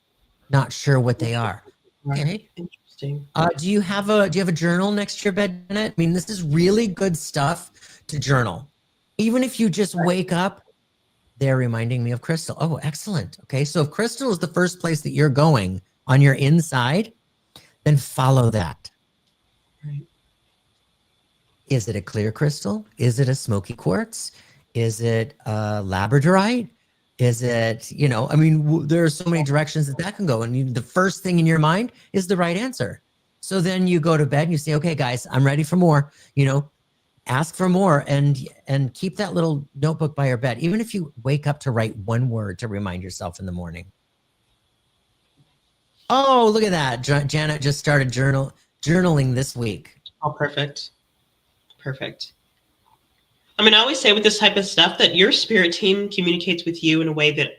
not sure what they are. Okay. Interesting. Do you have a journal next to your bed, Janet? I mean, this is really good stuff to journal. Even if you just wake up, they're reminding me of Crystal. Oh, excellent. Okay. So if Crystal is the first place that you're going on your inside, then follow that. Right. Is it a clear crystal? Is it a smoky quartz? Is it labradorite? Is it, there are so many directions that can go. And the first thing in your mind is the right answer. So then you go to bed and you say, okay, guys, I'm ready for more, ask for more and keep that little notebook by your bed. Even if you wake up to write one word to remind yourself in the morning. Oh, look at that. Janet just started journaling this week. Oh, perfect. Perfect. I mean, I always say with this type of stuff that your spirit team communicates with you in a way that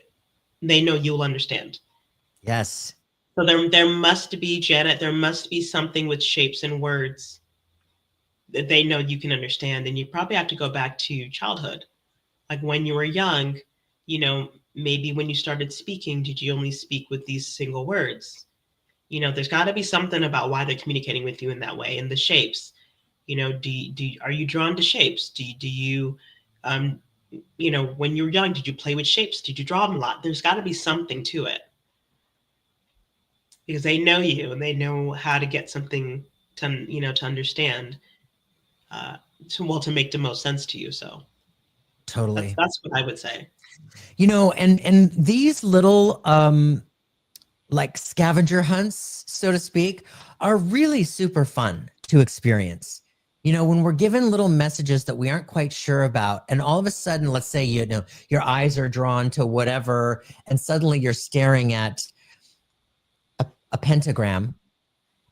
they know you'll understand. Yes. So there must be, Janet, there must be something with shapes and words that they know you can understand. And you probably have to go back to childhood. Like when you were young, you know, maybe when you started speaking, did you only speak with these single words? You know, there's got to be something about why they're communicating with you in that way. And the shapes, you know, are you drawn to shapes? Do you, um, you know, when you were young, did you play with shapes? Did you draw them a lot? There's got to be something to it, because they know you and they know how to get something to, you know, to understand, uh, to make the most sense to you. So Totally. that's what I would say. You know, and these little like scavenger hunts, so to speak, are really super fun to experience. You know, when we're given little messages that we aren't quite sure about, and all of a sudden, let's say, you know, your eyes are drawn to whatever, and suddenly you're staring at a pentagram,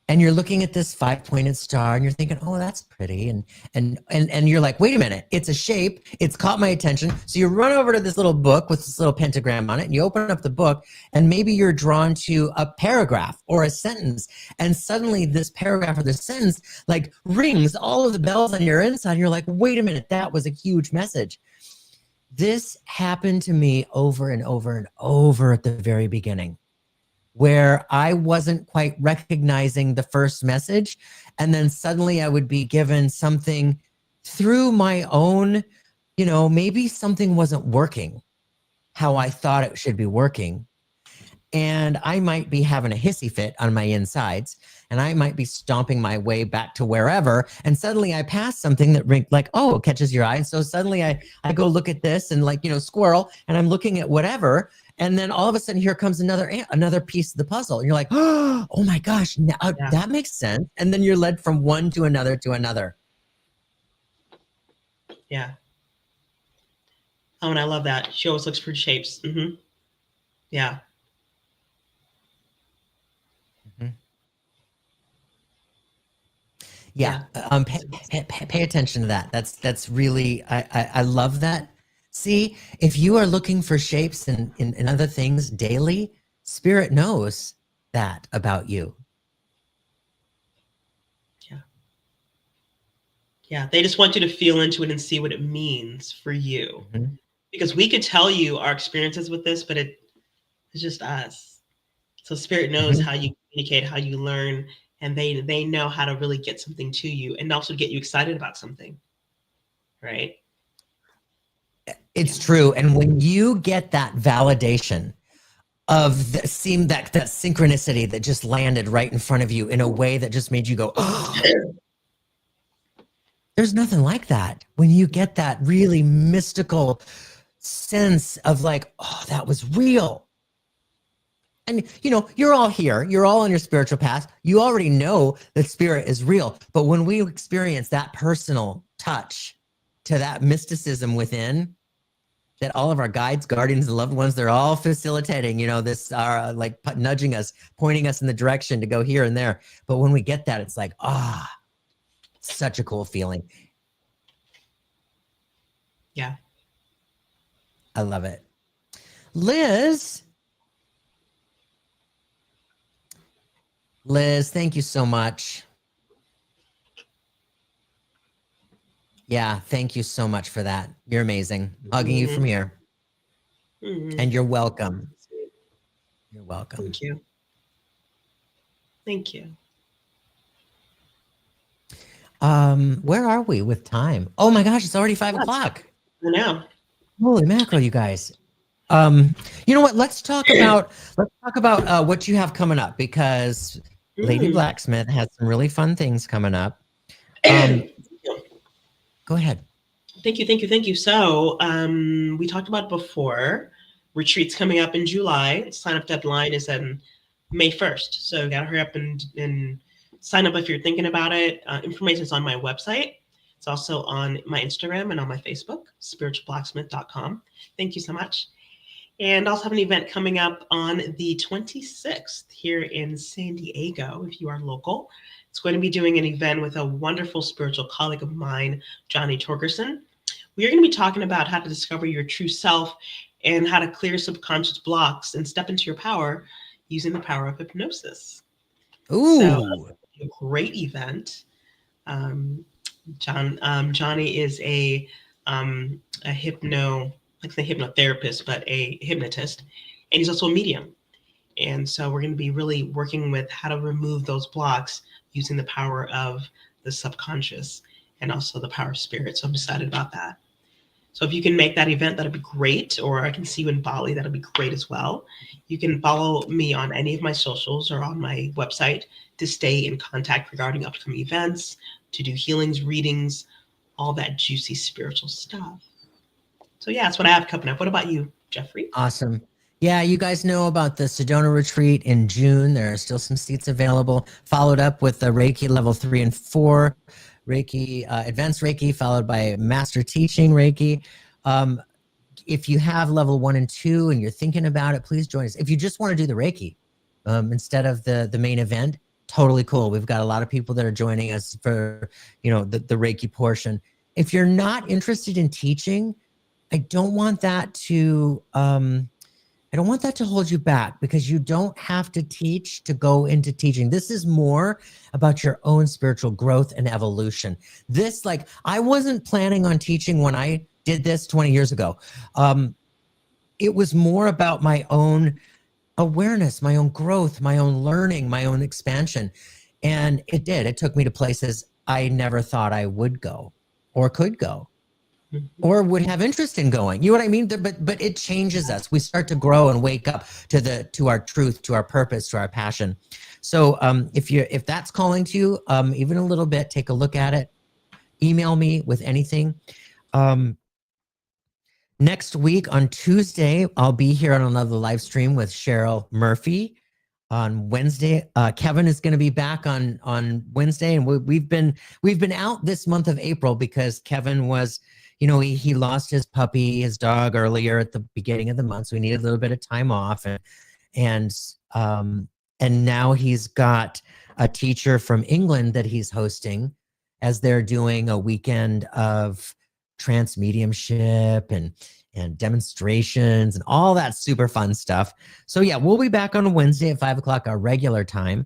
and you're looking at this 5-pointed star, and you're thinking, oh, that's pretty, and you're like, wait a minute, it's a shape, it's caught my attention. So you run over to this little book with this little pentagram on it, and you open up the book, and maybe you're drawn to a paragraph or a sentence, and suddenly this paragraph or this sentence like rings all of the bells on your inside, and you're like, wait a minute, that was a huge message. This happened to me over and over and over at the very beginning, where I wasn't quite recognizing the first message. And then suddenly I would be given something through my own, you know, maybe something wasn't working how I thought it should be working. And I might be having a hissy fit on my insides, and I might be stomping my way back to wherever. And suddenly I pass something that like, oh, it catches your eye. And so suddenly I go look at this and like, you know, squirrel, and I'm looking at whatever. And then all of a sudden here comes another piece of the puzzle. And you're like, oh my gosh, now Yeah. that makes sense. And then you're led from one to another to another. Yeah. Oh, and I love that. She always looks for shapes. Mm-hmm. Yeah. Yeah. Pay attention to that. That's really, I love that. See, if you are looking for shapes and other things daily, Spirit knows that about you. Yeah. Yeah. They just want you to feel into it and see what it means for you. Mm-hmm. Because we could tell you our experiences with this, but it's just us. So Spirit knows how you communicate, how you learn, and they know how to really get something to you and also get you excited about something. Right? It's true. And when you get that validation of that synchronicity that just landed right in front of you in a way that just made you go, oh, there's nothing like that. When you get that really mystical sense of like, oh, that was real. And, you know, you're all here. You're all on your spiritual path. You already know that Spirit is real. But when we experience that personal touch to that mysticism within, that all of our guides, guardians, and loved ones, they're all facilitating, you know, this are like nudging us, pointing us in the direction to go here and there. But when we get that, it's like, such a cool feeling. Yeah. I love it. Liz, thank you so much. Yeah, thank you so much for that. You're amazing. Hugging you from here. And you're welcome. You're welcome. Thank you. Thank you. Where are we with time? Oh my gosh, it's already 5 o'clock. I know. Holy mackerel, you guys. You know what? Let's talk about what you have coming up, because Lady Blacksmith has some really fun things coming up. Go ahead. Thank you. So we talked about before, retreats coming up in July. Sign up deadline is on May 1st. So you gotta hurry up and sign up if you're thinking about it. Information is on my website. It's also on my Instagram and on my Facebook, spiritualblacksmith.com. Thank you so much. And also have an event coming up on the 26th here in San Diego, if you are local. It's going to be doing an event with a wonderful spiritual colleague of mine, Johnny Torgerson. We are going to be talking about how to discover your true self and how to clear subconscious blocks and step into your power using the power of hypnosis. Ooh. So a great event. Johnny is a like the hypnotherapist, but a hypnotist, and he's also a medium. And so we're going to be really working with how to remove those blocks using the power of the subconscious and also the power of spirit. So I'm excited about that. So if you can make that event, that'd be great. Or I can see you in Bali, that'll be great as well. You can follow me on any of my socials or on my website to stay in contact regarding upcoming events, to do healings, readings, all that juicy spiritual stuff. So yeah, that's what I have coming up. What about you, Jeffrey? Awesome. Yeah, you guys know about the Sedona retreat in June. There are still some seats available. Followed up with the Reiki level 3 and 4, Reiki, advanced Reiki, followed by master teaching Reiki. If you have level 1 and 2 and you're thinking about it, please join us. If you just want to do the Reiki instead of the main event, totally cool. We've got a lot of people that are joining us for, the Reiki portion. If you're not interested in teaching, I don't want that to hold you back, because you don't have to teach to go into teaching. This is more about your own spiritual growth and evolution. This, like, I wasn't planning on teaching when I did this 20 years ago. It was more about my own awareness, my own growth, my own learning, my own expansion. And it took me to places I never thought I would go or could go or would have interest in going. You know what I mean? But it changes us. We start to grow and wake up to our truth, to our purpose, to our passion. So if that's calling to you, even a little bit, take a look at it. Email me with anything. Next week on Tuesday, I'll be here on another live stream with Cheryl Murphy. On Wednesday, Kevin is going to be back on Wednesday, and we've been out this month of April because Kevin was, he lost his puppy, his dog, earlier at the beginning of the month, so we needed a little bit of time off, and now he's got a teacher from England that he's hosting, as they're doing a weekend of trance mediumship and demonstrations and all that super fun stuff. So yeah, we'll be back on Wednesday at 5:00 our regular time.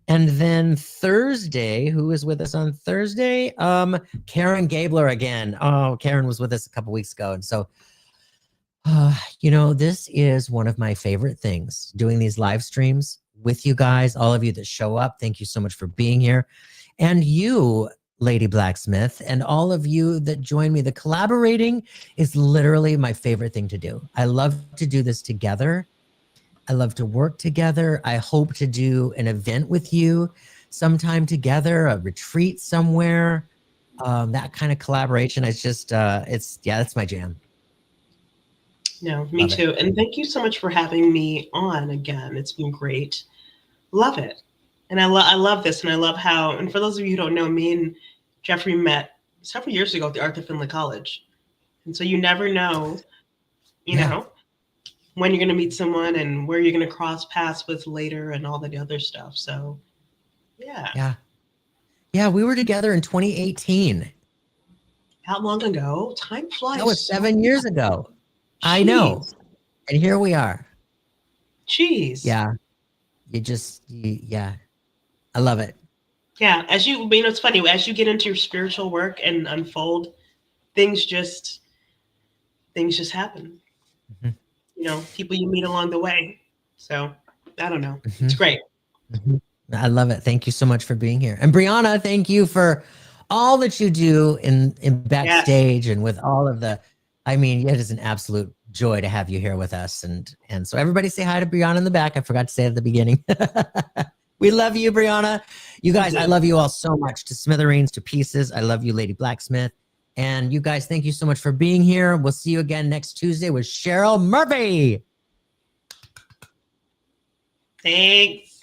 And then Thursday, who is with us on Thursday? Karen Gabler again. Oh, Karen was with us a couple weeks ago. And so, this is one of my favorite things, doing these live streams with you guys, all of you that show up. Thank you so much for being here. And you, Lady Blacksmith, and all of you that join me. The collaborating is literally my favorite thing to do. I love to do this together. I love to work together. I hope to do an event with you sometime together, a retreat somewhere. That kind of collaboration. It's just, that's my jam. No, me too. And thank you so much for having me on again. It's been great. Love it. And I love this, and I love how, and for those of you who don't know, me and Jeffrey met several years ago at the Arthur Findlay College. And so you never know, you know, when you're going to meet someone and where you're going to cross paths with later and all the other stuff. So, yeah. Yeah, we were together in 2018. How long ago? Time flies. That was 7 years ago. Jeez. I know. And here we are. Jeez. Yeah. I love it. Yeah. It's funny, as you get into your spiritual work and unfold, things just happen. Mm-hmm. People you meet along the way. So I don't know. Mm-hmm. It's great. Mm-hmm. I love it. Thank you so much for being here. And Brianna, thank you for all that you do in backstage and with all of it is an absolute joy to have you here with us. And so everybody say hi to Brianna in the back. I forgot to say it at the beginning. We love you, Brianna. You guys, I love you all so much. To smithereens, to pieces. I love you, Lady Blacksmith. And you guys, thank you so much for being here. We'll see you again next Tuesday with Cheryl Murphy. Thanks.